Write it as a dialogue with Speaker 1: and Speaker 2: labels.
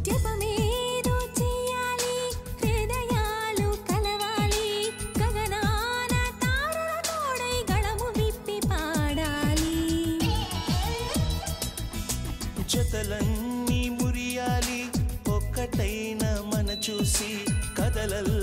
Speaker 1: జపమేదో చేయాలి హృదయాలు కలవాలి గగనాన తారల తోడై గళము విప్పి పాడాలి
Speaker 2: జతలన్నీ మురియాలి ఒక్కటైన మన చూసి కదలల్